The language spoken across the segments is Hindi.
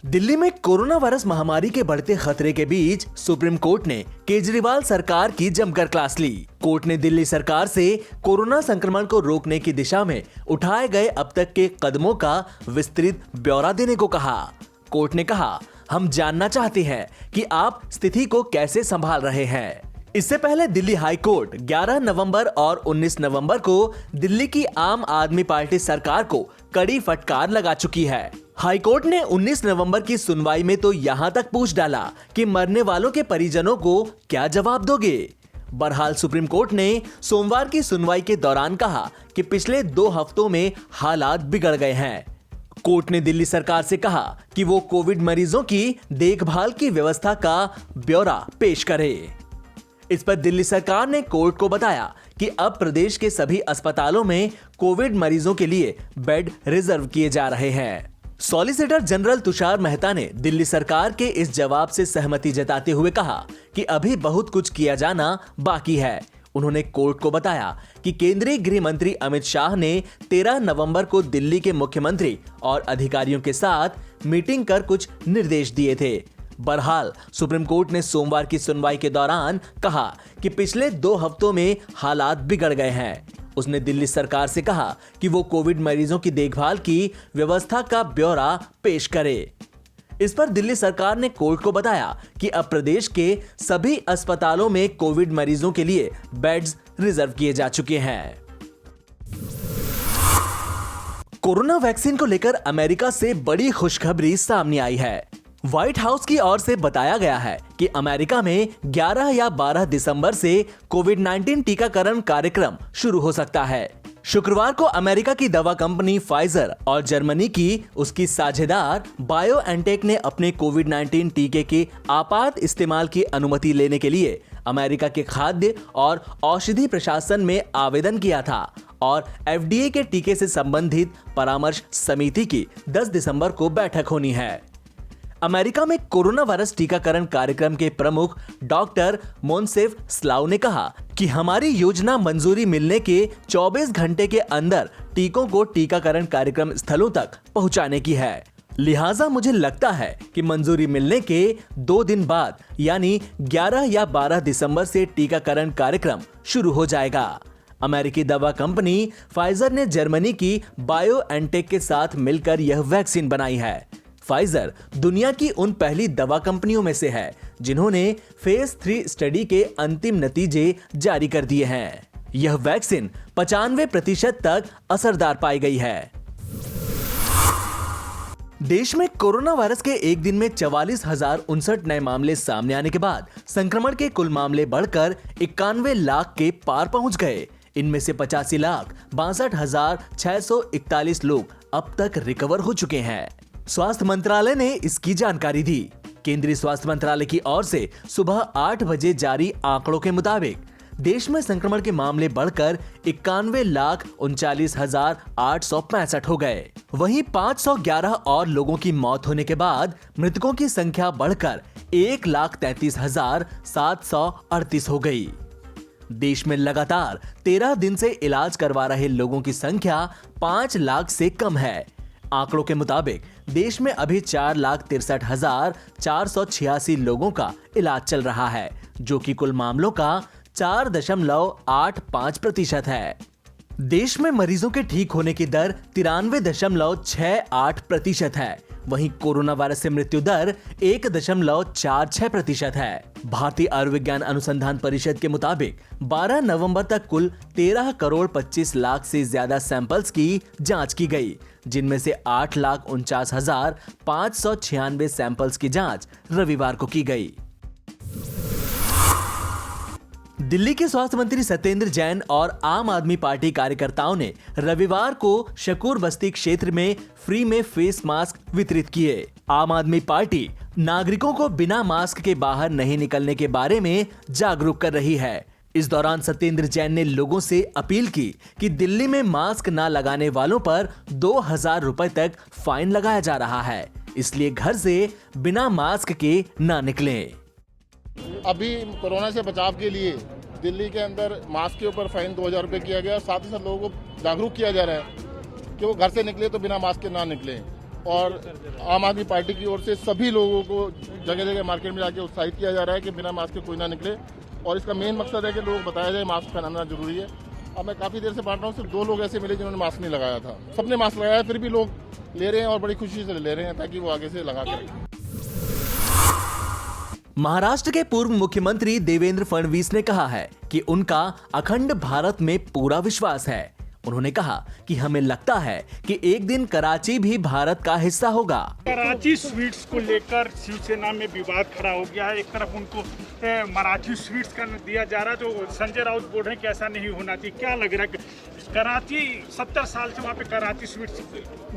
दिल्ली में कोरोना वायरस महामारी के बढ़ते खतरे के बीच सुप्रीम कोर्ट ने केजरीवाल सरकार की जमकर क्लास ली। कोर्ट ने दिल्ली सरकार से कोरोना संक्रमण को रोकने की दिशा में उठाए गए अब तक के कदमों का विस्तृत ब्यौरा देने को कहा। कोर्ट ने कहा, हम जानना चाहते हैं कि आप स्थिति को कैसे संभाल रहे हैं। इससे पहले दिल्ली हाई कोर्ट 11 नवंबर और 19 नवंबर को दिल्ली की आम आदमी पार्टी सरकार को कड़ी फटकार लगा चुकी है। हाई कोर्ट ने 19 नवंबर की सुनवाई में तो यहां तक पूछ डाला कि मरने वालों के परिजनों को क्या जवाब दोगे। बहरहाल सुप्रीम कोर्ट ने सोमवार की सुनवाई के दौरान कहा कि पिछले 2 हफ्तों में हालात बिगड़ गए हैं। कोर्ट ने दिल्ली सरकार से कहा कि वो कोविड मरीजों की देखभाल की व्यवस्था का ब्यौरा पेश करे। इस पर दिल्ली सरकार ने कोर्ट को बताया कि अब प्रदेश के सभी अस्पतालों में कोविड मरीजों के लिए बेड रिजर्व किए जा रहे हैं। सॉलिसिटर जनरल तुषार मेहता ने दिल्ली सरकार के इस जवाब से सहमति जताते हुए कहा कि अभी बहुत कुछ किया जाना बाकी है। उन्होंने कोर्ट को बताया कि केंद्रीय गृह मंत्री अमित शाह ने 13 नवंबर को दिल्ली के मुख्यमंत्री और अधिकारियों के साथ मीटिंग कर कुछ निर्देश दिए थे। बहरहाल सुप्रीम कोर्ट ने सोमवार की सुनवाई के दौरान कहा कि पिछले 2 हफ्तों में हालात बिगड़ गए हैं। उसने दिल्ली सरकार से कहा कि वो कोविड मरीजों की देखभाल की व्यवस्था का ब्यौरा पेश करे। इस पर दिल्ली सरकार ने कोर्ट को बताया कि अब प्रदेश के सभी अस्पतालों में कोविड मरीजों के लिए बेड्स रिजर्व किए जा चुके हैं। कोरोना वैक्सीन को लेकर अमेरिका से बड़ी खुशखबरी सामने आई है। व्हाइट हाउस की ओर से बताया गया है कि अमेरिका में 11 या 12 दिसंबर से कोविड-19 टीकाकरण कार्यक्रम शुरू हो सकता है। शुक्रवार को अमेरिका की दवा कंपनी फाइजर और जर्मनी की उसकी साझेदार बायोएनटेक ने अपने कोविड-19 टीके के आपात इस्तेमाल की अनुमति लेने के लिए अमेरिका के खाद्य और औषधि प्रशासन में आवेदन किया था और FDA के टीके से संबंधित परामर्श समिति की 10 दिसंबर को बैठक होनी है। अमेरिका में कोरोना वायरस टीकाकरण कार्यक्रम के प्रमुख डॉक्टर मोनसेफ स्लाउ ने कहा कि हमारी योजना मंजूरी मिलने के 24 घंटे के अंदर टीकों को टीकाकरण कार्यक्रम स्थलों तक पहुंचाने की है। लिहाजा मुझे लगता है कि मंजूरी मिलने के 2 दिन बाद यानी 11 या 12 दिसंबर से टीकाकरण कार्यक्रम शुरू हो जाएगा। अमेरिकी दवा कंपनी फाइजर ने जर्मनी की बायोएनटेक के साथ मिलकर यह वैक्सीन बनाई है। फाइजर दुनिया की उन पहली दवा कंपनियों में से है जिन्होंने फेज 3 स्टडी के अंतिम नतीजे जारी कर दिए हैं। यह वैक्सीन 95% तक असरदार पाई गई है। देश में कोरोना वायरस के एक दिन में 44,059 नए मामले सामने आने के बाद संक्रमण के कुल मामले बढ़कर 91 लाख के पार पहुंच गए। इनमें से 85,62,641 लोग अब तक रिकवर हो चुके हैं। स्वास्थ्य मंत्रालय ने इसकी जानकारी दी। केंद्रीय स्वास्थ्य मंत्रालय की ओर से सुबह 8 बजे जारी आंकड़ों के मुताबिक देश में संक्रमण के मामले बढ़कर 91,39,865 हो गए। वहीं 511 और लोगों की मौत होने के बाद मृतकों की संख्या बढ़कर 1,33,738 हो गई। देश में लगातार 13 दिन से इलाज करवा रहे लोगों की संख्या 5 लाख से कम है। आंकड़ों के मुताबिक देश में अभी 4,63,486 लोगों का इलाज चल रहा है, जो कि कुल मामलों का 4.85% है। देश में मरीजों के ठीक होने की दर 93.68% है। वहीं कोरोना वायरस से मृत्यु दर 1.46% है। भारतीय आयुर्विज्ञान अनुसंधान परिषद के मुताबिक 12 नवंबर तक कुल 13 करोड़ 25 लाख से ज्यादा सैंपल्स की जांच की गई, जिनमें से 8,49,596 सैंपल्स की जांच रविवार को की गई। दिल्ली के स्वास्थ्य मंत्री सत्येंद्र जैन और आम आदमी पार्टी कार्यकर्ताओं ने रविवार को शकूर बस्ती क्षेत्र में फ्री में फेस मास्क वितरित किए। आम आदमी पार्टी नागरिकों को बिना मास्क के बाहर नहीं निकलने के बारे में जागरूक कर रही है। इस दौरान सत्येंद्र जैन ने लोगों से अपील की कि दिल्ली में मास्क न लगाने वालों पर 2,000 रुपए तक फाइन लगाया जा रहा है, इसलिए घर से बिना मास्क के न निकलें। अभी कोरोना से बचाव के लिए दिल्ली के अंदर मास्क के ऊपर फाइन 2,000 रुपये किया गया और साथ ही साथ लोगों को जागरूक किया जा रहा है कि वो घर से निकले तो बिना मास्क के ना निकले। और आम आदमी पार्टी की ओर से सभी लोगों को जगह जगह मार्केट में जाके उत्साहित किया जा रहा है कि बिना मास्क के कोई ना निकले। और इसका मेन मकसद है कि लोग बताया जाए मास्क पहनना जरूरी है। अब मैं काफ़ी देर से बांट रहा हूँ, सिर्फ 2 लोग ऐसे मिले जिन्होंने मास्क नहीं लगाया था। सबने मास्क लगाया, फिर भी लोग ले रहे हैं और बड़ी खुशी से ले रहे हैं ताकि वो आगे से लगा के रखें। महाराष्ट्र के पूर्व मुख्यमंत्री देवेंद्र फडणवीस ने कहा है कि उनका अखंड भारत में पूरा विश्वास है। उन्होंने कहा कि हमें लगता है कि एक दिन कराची भी भारत का हिस्सा होगा। कराची स्वीट्स को लेकर शिवसेना में विवाद खड़ा हो गया है। एक तरफ उनको मराठी स्वीट्स का दिया जा रहा है, जो संजय राउत बोल रहे हैं कि ऐसा नहीं होना चाहिए। क्या लग रहा है कि कराची 70 साल से वहाँ पे कराची स्वीट्स?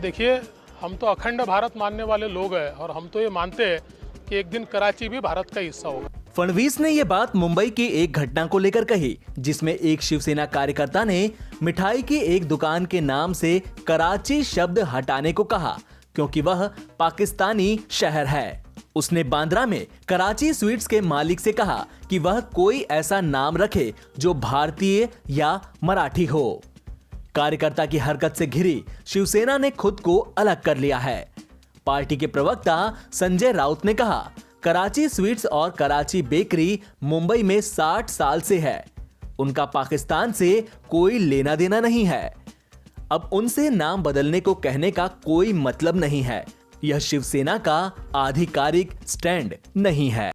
देखिए, हम तो अखंड भारत मानने वाले लोग हैं और हम तो ये मानते हैं कि एक दिन कराची भी भारत का हिस्सा होगा। फडणवीस ने ये बात मुंबई की एक घटना को लेकर कही, जिसमें एक शिवसेना कार्यकर्ता ने मिठाई की एक दुकान के नाम से कराची शब्द हटाने को कहा क्योंकि वह पाकिस्तानी शहर है। उसने बांद्रा में कराची स्वीट्स के मालिक से कहा कि वह कोई ऐसा नाम रखे जो भारतीय या मराठी हो। कार्यकर्ता की हरकत से घिरी शिवसेना ने खुद को अलग कर लिया है। पार्टी के प्रवक्ता संजय राउत ने कहा, कराची स्वीट्स और कराची बेकरी मुंबई में 60 साल से है। उनका पाकिस्तान से कोई लेना देना नहीं है। अब उनसे नाम बदलने को कहने का कोई मतलब नहीं है। यह शिवसेना का आधिकारिक स्टैंड नहीं है।